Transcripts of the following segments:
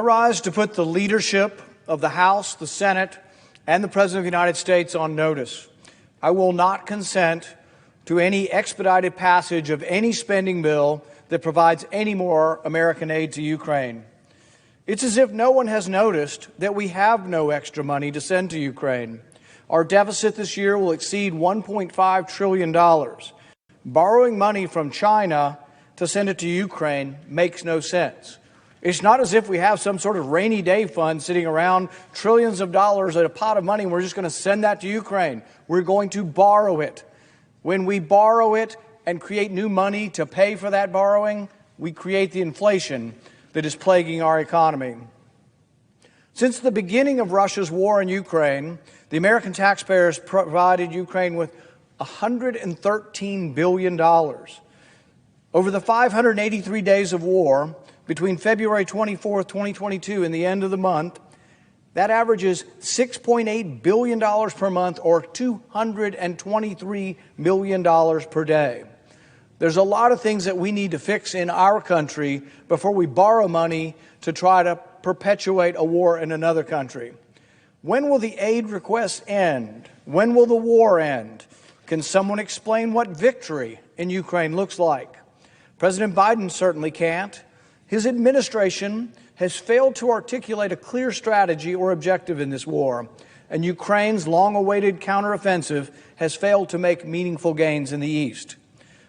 rise to put the leadership of the House, the Senate, and the President of the United States on notice. I will not consent to any expedited passage of any spending bill that provides any more American aid to Ukraine. It's as if no one has noticed that we have no extra money to send to Ukraine. Our deficit this year will exceed $1.5 trillion. Borrowing money from China to send it to Ukraine makes no sense. It's not as if we have some sort of rainy day fund sitting around, trillions of dollars at a pot of money, and we're just going to send that to Ukraine. We're going to borrow it. When we borrow it and create new money to pay for that borrowing, we create the inflation that is plaguing our economy. Since the beginning of Russia's war in Ukraine, the American taxpayers provided Ukraine with $113 billion. Over the 583 days of war, between February 24, 2022 and the end of the month, that averages $6.8 billion per month, or $223 million per day. There's a lot of things that we need to fix in our country before we borrow money to try to perpetuate a war in another country. When will the aid requests end? When will the war end? Can someone explain what victory in Ukraine looks like? President Biden certainly can't. His administration has failed to articulate a clear strategy or objective in this war, and Ukraine's long-awaited counteroffensive has failed to make meaningful gains in the east.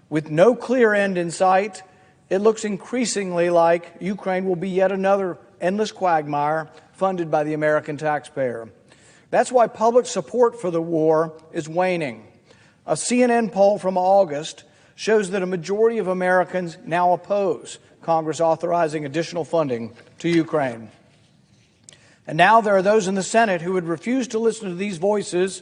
With no clear end in sight, it looks increasingly like Ukraine will be yet another endless quagmire funded by the American taxpayer. That's why public support for the war is waning. A CNN poll from August shows that a majority of Americans now oppose Congress authorizing additional funding to Ukraine. And now there are those in the Senate who would refuse to listen to these voices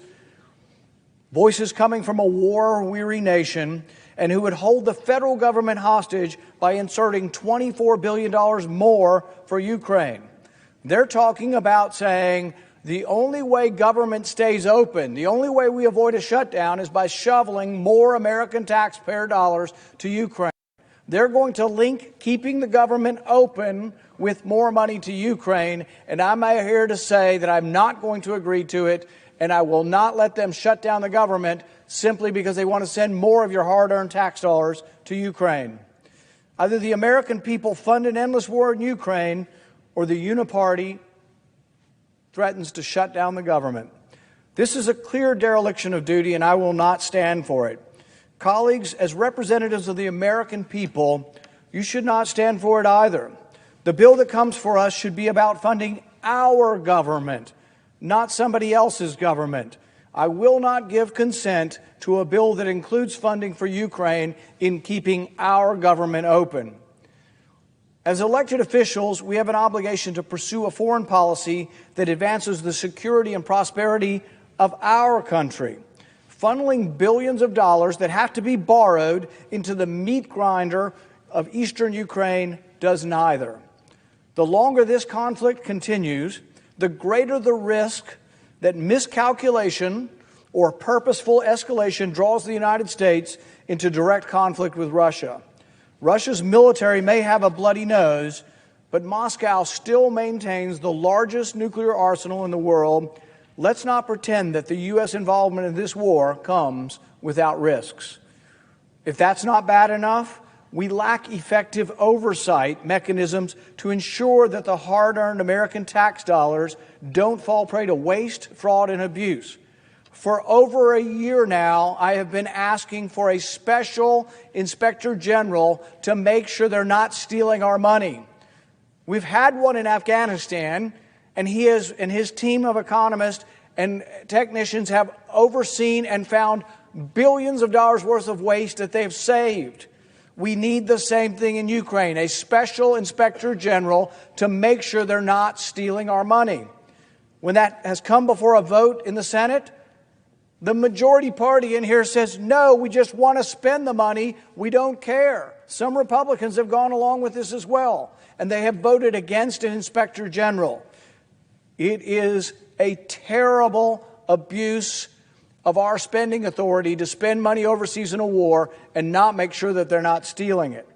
coming from a war-weary nation, and who would hold the federal government hostage by inserting $24 billion more for Ukraine. They're talking about saying the only way government stays open, the only way we avoid a shutdown, is by shoveling more American taxpayer dollars to Ukraine. They're going to link keeping the government open with more money to Ukraine, and I'm here to say that I'm not going to agree to it, and I will not let them shut down the government simply because they want to send more of your hard-earned tax dollars to Ukraine. Either the American people fund an endless war in Ukraine, or the uniparty threatens to shut down the government. This is a clear dereliction of duty, and I will not stand for it. Colleagues, as representatives of the American people, you should not stand for it either. The bill that comes for us should be about funding our government, not somebody else's government. I will not give consent to a bill that includes funding for Ukraine in keeping our government open. As elected officials, we have an obligation to pursue a foreign policy that advances the security and prosperity of our country. Funneling billions of dollars that have to be borrowed into the meat grinder of eastern Ukraine does neither. The longer this conflict continues, the greater the risk that miscalculation or purposeful escalation draws the United States into direct conflict with Russia. Russia's military may have a bloody nose, but Moscow still maintains the largest nuclear arsenal in the world. Let's not pretend that the U.S. involvement in this war comes without risks. If that's not bad enough, we lack effective oversight mechanisms to ensure that the hard-earned American tax dollars don't fall prey to waste, fraud, and abuse. For over a year now, I have been asking for a special inspector general to make sure they're not stealing our money. We've had one in Afghanistan, and he and his team of economists and technicians have overseen and found billions of dollars worth of waste that they've saved. We need the same thing in Ukraine, a special inspector general to make sure they're not stealing our money. When that has come before a vote in the Senate, the majority party in here says, no, we just want to spend the money. We don't care. Some Republicans have gone along with this as well, and they have voted against an inspector general. It is a terrible abuse of our spending authority to spend money overseas in a war and not make sure that they're not stealing it.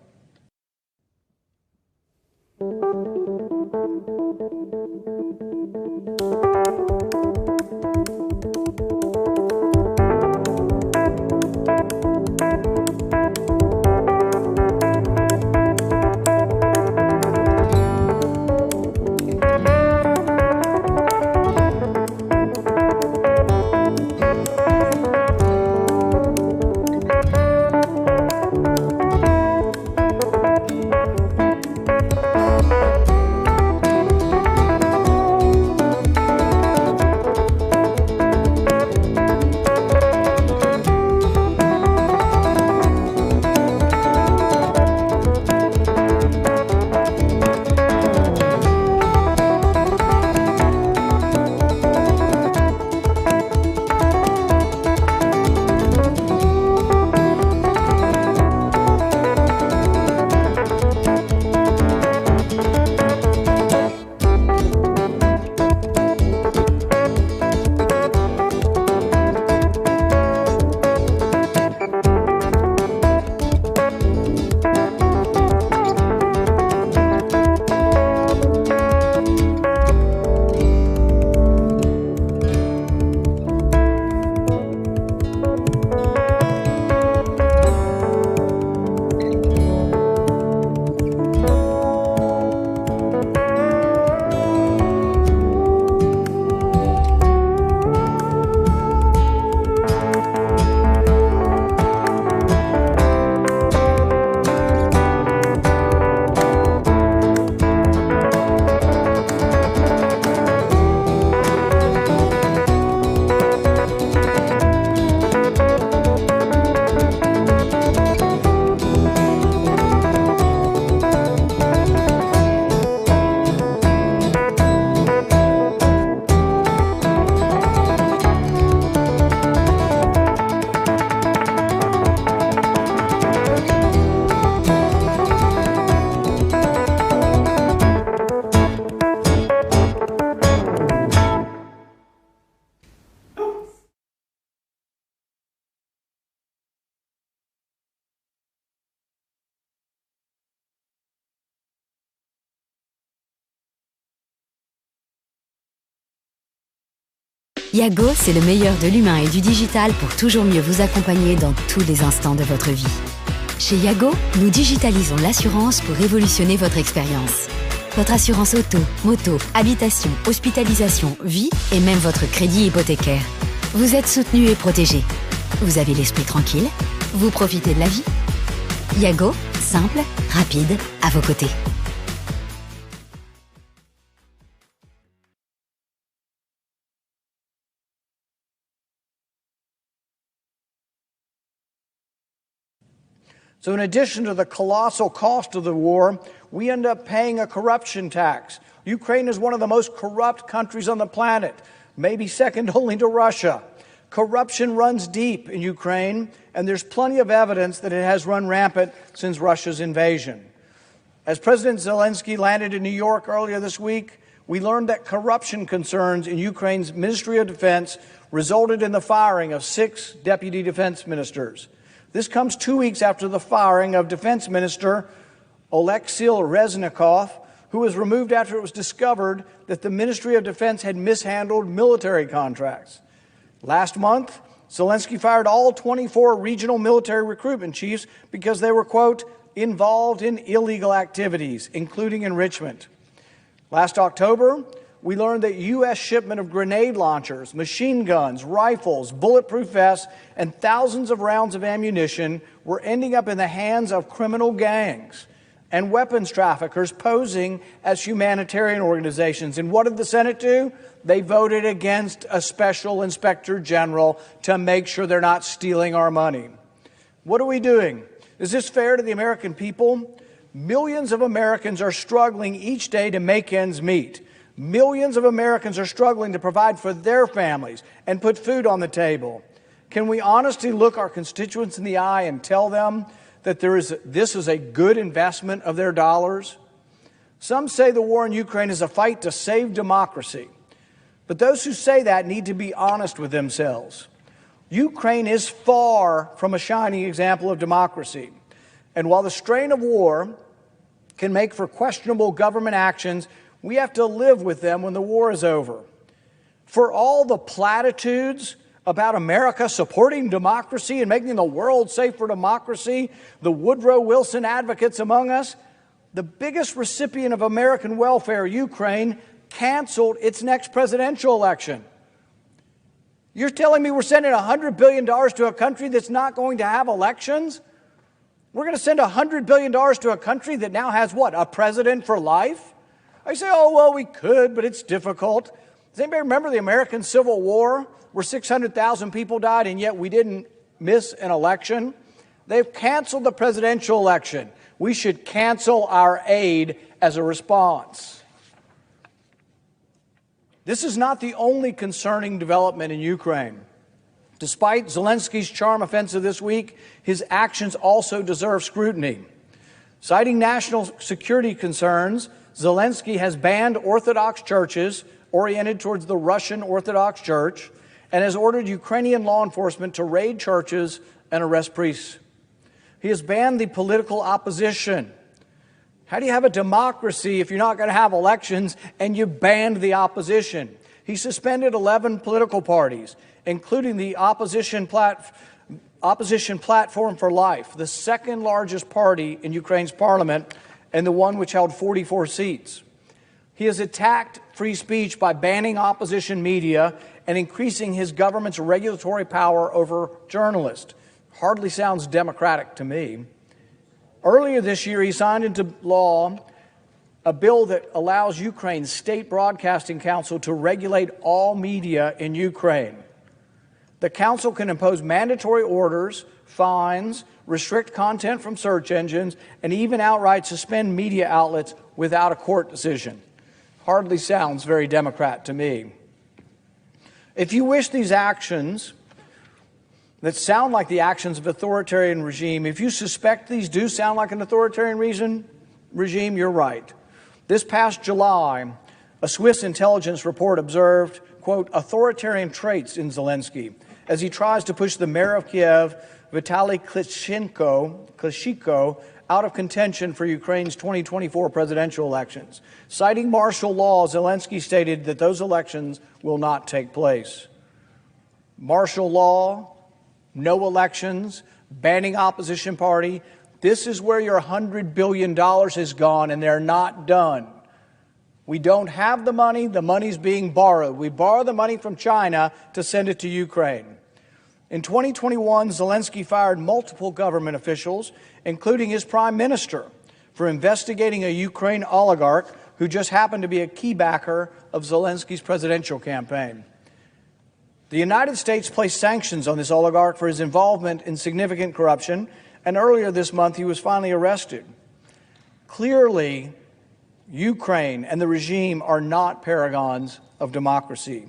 Yago, c'est le meilleur de l'humain et du digital pour toujours mieux vous accompagner dans tous les instants de votre vie. Chez Yago, nous digitalisons l'assurance pour révolutionner votre expérience. Votre assurance auto, moto, habitation, hospitalisation, vie et même votre crédit hypothécaire. Vous êtes soutenu et protégé. Vous avez l'esprit tranquille. Vous profitez de la vie. Yago, simple, rapide, à vos côtés. So in addition to the colossal cost of the war, we end up paying a corruption tax. Ukraine is one of the most corrupt countries on the planet, maybe second only to Russia. Corruption runs deep in Ukraine, and there's plenty of evidence that it has run rampant since Russia's invasion. As President Zelensky landed in New York earlier this week, we learned that corruption concerns in Ukraine's Ministry of Defense resulted in the firing of 6 deputy defense ministers. This comes 2 weeks after the firing of Defense Minister Oleksiy Reznikov, who was removed after it was discovered that the Ministry of Defense had mishandled military contracts. Last month, Zelensky fired all 24 regional military recruitment chiefs because they were, quote, involved in illegal activities, including enrichment. Last October, we learned that U.S. shipment of grenade launchers, machine guns, rifles, bulletproof vests, and thousands of rounds of ammunition were ending up in the hands of criminal gangs and weapons traffickers posing as humanitarian organizations. And what did the Senate do? They voted against a special inspector general to make sure they're not stealing our money. What are we doing? Is this fair to the American people? Millions of Americans are struggling each day to make ends meet. Millions of Americans are struggling to provide for their families and put food on the table. Can we honestly look our constituents in the eye and tell them that this is a good investment of their dollars? Some say the war in Ukraine is a fight to save democracy. But those who say that need to be honest with themselves. Ukraine is far from a shining example of democracy. And while the strain of war can make for questionable government actions, We have to live with them when the war is over. For all the platitudes about America supporting democracy and making the world safe for democracy, the Woodrow Wilson advocates among us, the biggest recipient of American welfare, Ukraine, canceled its next presidential election. You're telling me we're sending $100 billion to a country that's not going to have elections? We're going to send $100 billion to a country that now has what, a president for life? I say, oh, well, we could, but it's difficult. Does anybody remember the American Civil War where 600,000 people died and yet we didn't miss an election? They've canceled the presidential election. We should cancel our aid as a response. This is not the only concerning development in Ukraine. Despite Zelensky's charm offensive this week, his actions also deserve scrutiny. Citing national security concerns, Zelensky has banned Orthodox churches oriented towards the Russian Orthodox Church and has ordered Ukrainian law enforcement to raid churches and arrest priests. He has banned the political opposition. How do you have a democracy if you're not going to have elections and you banned the opposition? He suspended 11 political parties, including the Opposition Platform for Life, the second largest party in Ukraine's parliament and the one which held 44 seats. He has attacked free speech by banning opposition media and increasing his government's regulatory power over journalists. Hardly sounds democratic to me. Earlier this year, he signed into law a bill that allows Ukraine's State Broadcasting Council to regulate all media in Ukraine. The council can impose mandatory orders, fines, restrict content from search engines, and even outright suspend media outlets without a court decision. Hardly sounds very Democrat to me. If you wish these actions that sound like the actions of authoritarian regime, if you suspect these do sound like an authoritarian regime, you're right. This past July, a Swiss intelligence report observed, quote, authoritarian traits in Zelensky as he tries to push the mayor of Kiev, Vitaly Klitschko, out of contention for Ukraine's 2024 presidential elections. Citing martial law, Zelensky stated that those elections will not take place. Martial law, no elections, banning opposition party. This is where your $100 billion has gone, and they're not done. We don't have the money's being borrowed. We borrow the money from China to send it to Ukraine. In 2021, Zelensky fired multiple government officials, including his prime minister, for investigating a Ukraine oligarch who just happened to be a key backer of Zelensky's presidential campaign. The United States placed sanctions on this oligarch for his involvement in significant corruption, and earlier this month he was finally arrested. Clearly, Ukraine and the regime are not paragons of democracy.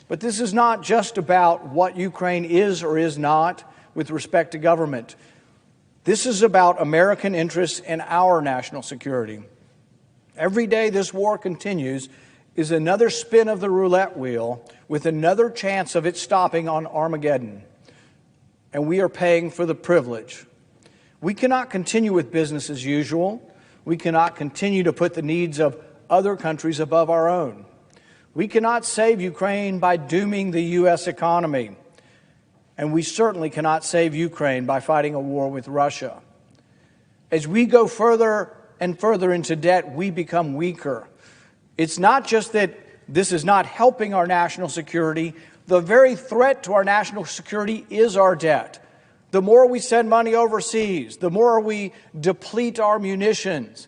But this is not just about what Ukraine is or is not with respect to government. This is about American interests and our national security. Every day this war continues is another spin of the roulette wheel with another chance of it stopping on Armageddon. And we are paying for the privilege. We cannot continue with business as usual. We cannot continue to put the needs of other countries above our own. We cannot save Ukraine by dooming the U.S. economy. And we certainly cannot save Ukraine by fighting a war with Russia. As we go further and further into debt, we become weaker. It's not just that this is not helping our national security. The very threat to our national security is our debt. The more we send money overseas, the more we deplete our munitions,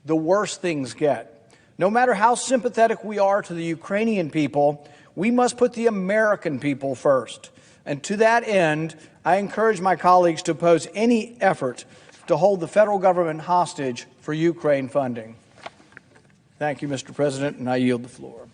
the worse things get. No matter how sympathetic we are to the Ukrainian people, we must put the American people first. And to that end, I encourage my colleagues to oppose any effort to hold the federal government hostage for Ukraine funding. Thank you, Mr. President, and I yield the floor.